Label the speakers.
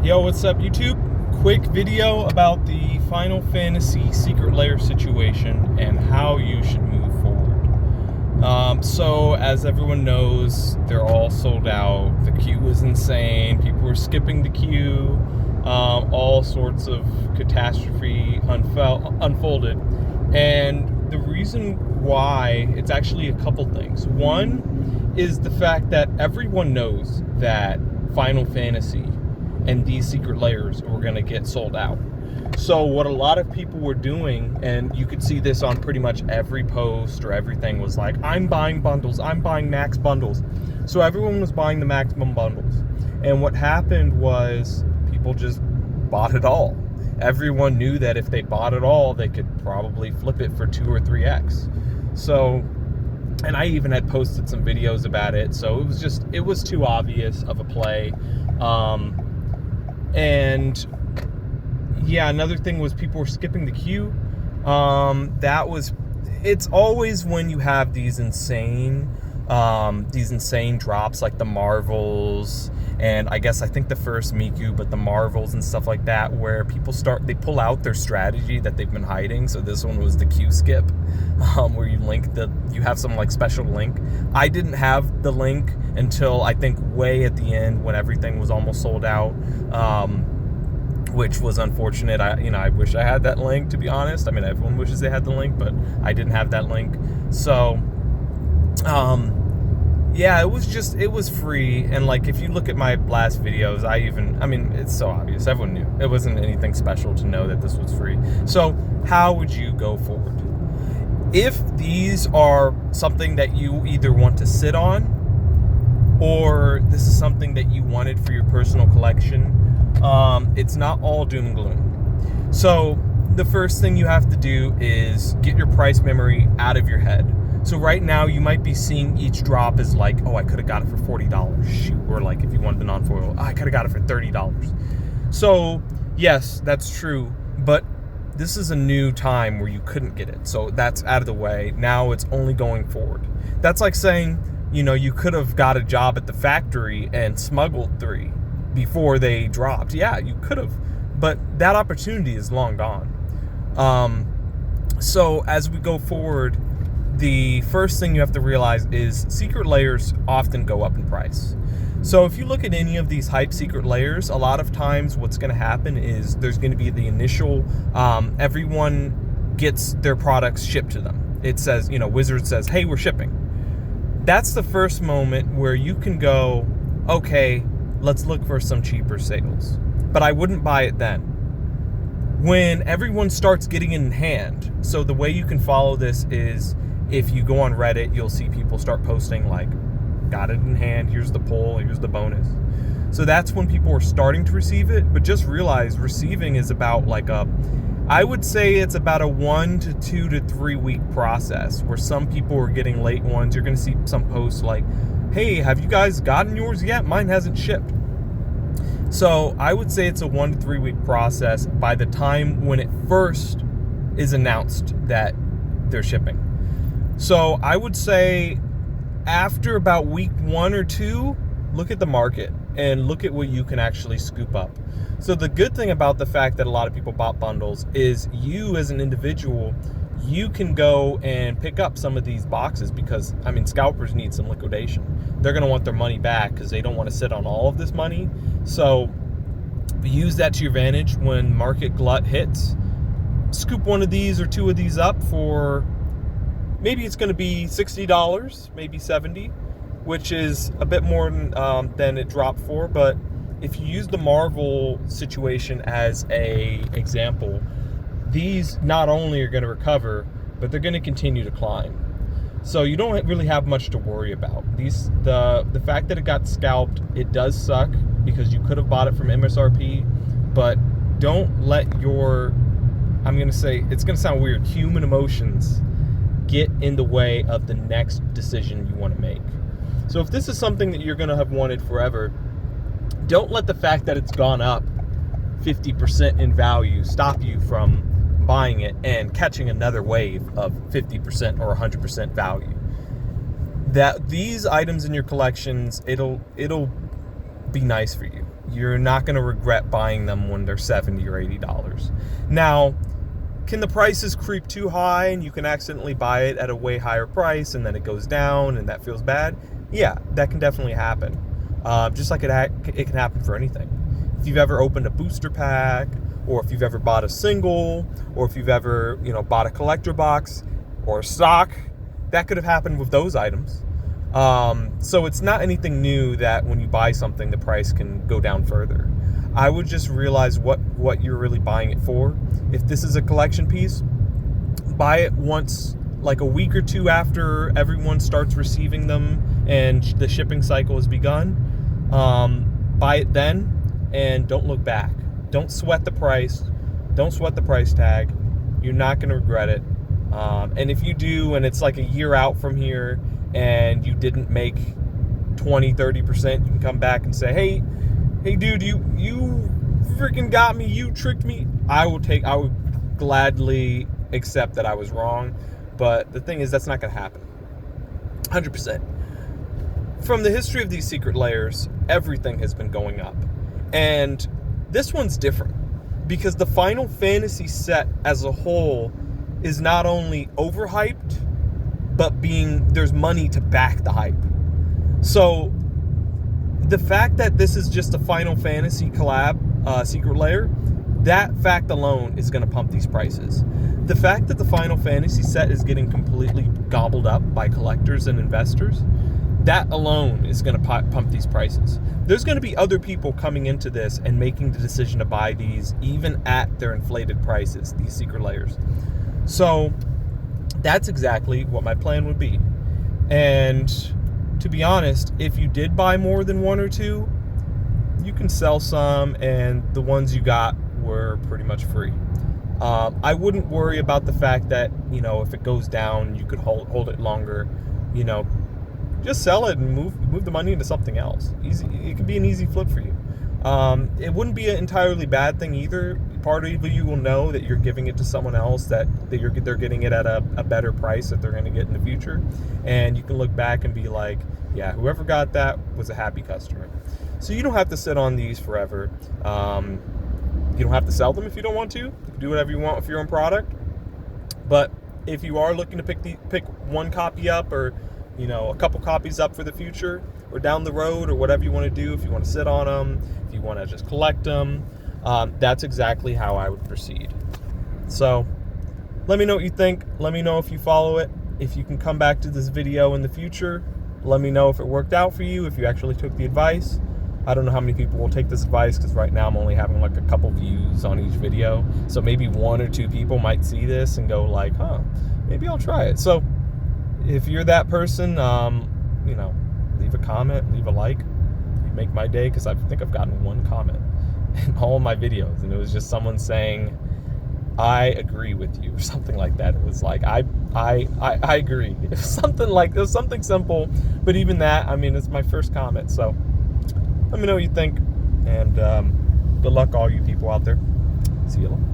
Speaker 1: Yo, what's up, YouTube? Quick video about the Final Fantasy Secret Lair situation and how you should move forward. So, as everyone knows, they're all sold out. The queue was insane. People were skipping the queue. All sorts of catastrophe unfolded. And the reason why, it's actually a couple things. One is the fact that everyone knows that Final Fantasy and these secret lairs were going to get sold out. So what a lot of people were doing, and you could see this on pretty much every post or everything, was like, I'm buying bundles, I'm buying max bundles. So everyone was buying the maximum bundles. And what happened was people just bought it all. Everyone knew that if they bought it all, they could probably flip it for 2 or 3x. So, and I even had posted some videos about it. So it was too obvious of a play. And yeah, another thing was people were skipping the queue. It's always when you have these insane drops like the Marvels, and I think the first Miku, but the Marvels and stuff like that, where people they pull out their strategy that they've been hiding. So this one was the queue skip, where you have some like special link. I didn't have the link until I think way at the end when everything was almost sold out, which was unfortunate. I wish I had that link, to be honest. I mean, everyone wishes they had the link, but I didn't have that link. So yeah, it was free. And like, if you look at my last videos, it's so obvious. Everyone knew. It wasn't anything special to know that this was free. So how would you go forward? If these are something that you either want to sit on, or this is something that you wanted for your personal collection, it's not all doom and gloom. So the first thing you have to do is get your price memory out of your head. So right now you might be seeing each drop as like, oh, I could have got it for $40, shoot. Or like if you wanted the non-foil, I could have got it for $30. So yes, that's true, but this is a new time where you couldn't get it. So that's out of the way. Now it's only going forward. That's like saying, you could have got a job at the factory and smuggled 3 before they dropped. Yeah, you could have, but that opportunity is long gone. So as we go forward, the first thing you have to realize is secret lairs often go up in price. So if you look at any of these hype secret lairs, a lot of times what's going to happen is there's going to be the initial, everyone gets their products shipped to them. It says, Wizard says, hey, we're shipping. That's the first moment where you can go, okay, let's look for some cheaper sales. But I wouldn't buy it then. When everyone starts getting it in hand, so the way you can follow this is, if you go on Reddit, you'll see people start posting like, got it in hand, here's the pull, here's the bonus. So that's when people are starting to receive it, but just realize receiving is about I would say it's about a 1 to 2 to 3 week process, where some people are getting late ones. You're going to see some posts like, hey, have you guys gotten yours yet? Mine hasn't shipped. So I would say it's a 1 to 3 week process by the time when it first is announced that they're shipping. So I would say after about week 1 or 2, look at the market and look at what you can actually scoop up. So the good thing about the fact that a lot of people bought bundles is you as an individual, you can go and pick up some of these boxes because, scalpers need some liquidation. They're going to want their money back because they don't want to sit on all of this money. So use that to your advantage when market glut hits. Scoop 1 of these or 2 of these up for, maybe it's going to be $60, maybe $70, which is a bit more than it dropped for. But if you use the Marvel situation as a example, these not only are going to recover, but they're going to continue to climb. So you don't really have much to worry about. The fact that it got scalped, it does suck because you could have bought it from MSRP, but don't let your, I'm going to say, it's going to sound weird, human emotions get in the way of the next decision you want to make. So if this is something that you're going to have wanted forever, don't let the fact that it's gone up 50% in value stop you from buying it and catching another wave of 50% or 100% value. That these items in your collections, it'll be nice for you. you're not going to regret buying them when they're $70 or $80. Now, can the prices creep too high and you can accidentally buy it at a way higher price and then it goes down and that feels bad? Yeah, that can definitely happen. Just like it can happen for anything. If you've ever opened a booster pack, or if you've ever bought a single, or if you've ever, bought a collector box or a stock, that could have happened with those items. So it's not anything new that when you buy something, the price can go down further. I would just realize what you're really buying it for. If this is a collection piece, buy it once, like a week or two after everyone starts receiving them and the shipping cycle has begun. Buy it then and don't look back. Don't sweat the price. Don't sweat the price tag. You're not going to regret it. And if you do, and it's like a year out from here and you didn't make 20-30%, you can come back and say, hey dude, you freaking got me, you tricked me. I would gladly accept that I was wrong, but the thing is, that's not going to happen. 100%. From the history of these secret layers, everything has been going up, and this one's different because the Final Fantasy set as a whole is not only overhyped, but there's money to back the hype. So the fact that this is just a Final Fantasy collab, secret layer, that fact alone is going to pump these prices. The fact that the Final Fantasy set is getting completely gobbled up by collectors and investors, that alone is going to pump these prices. There's going to be other people coming into this and making the decision to buy these even at their inflated prices, these secret layers. So that's exactly what my plan would be. And to be honest, if you did buy more than one or two, you can sell some, and the ones you got were pretty much free. I wouldn't worry about the fact that, if it goes down, you could hold it longer. Just sell it and move the money into something else. Easy. It could be an easy flip for you. It wouldn't be an entirely bad thing either. Part of you will know that you're giving it to someone else, that they're getting it at a better price that they're going to get in the future, and you can look back and be like, yeah, whoever got that was a happy customer. So you don't have to sit on these forever. You don't have to sell them if you don't want to. You can do whatever you want with your own product. But if you are looking to pick one copy up, or a couple copies up for the future or down the road, or whatever you want to do, if you want to sit on them, if you want to just collect them, that's exactly how I would proceed. So let me know what you think. Let me know if you follow it. If you can come back to this video in the future, let me know if it worked out for you, if you actually took the advice. I don't know how many people will take this advice, because right now I'm only having like a couple views on each video. So maybe one or two people might see this and go like, maybe I'll try it. So if you're that person, leave a comment, leave a like. You make my day, because I think I've gotten one comment in all my videos, and it was just someone saying, I agree with you, or something like that. It was like, I agree. It was something simple, but even that, it's my first comment. So let me know what you think, and good luck all you people out there. See you later.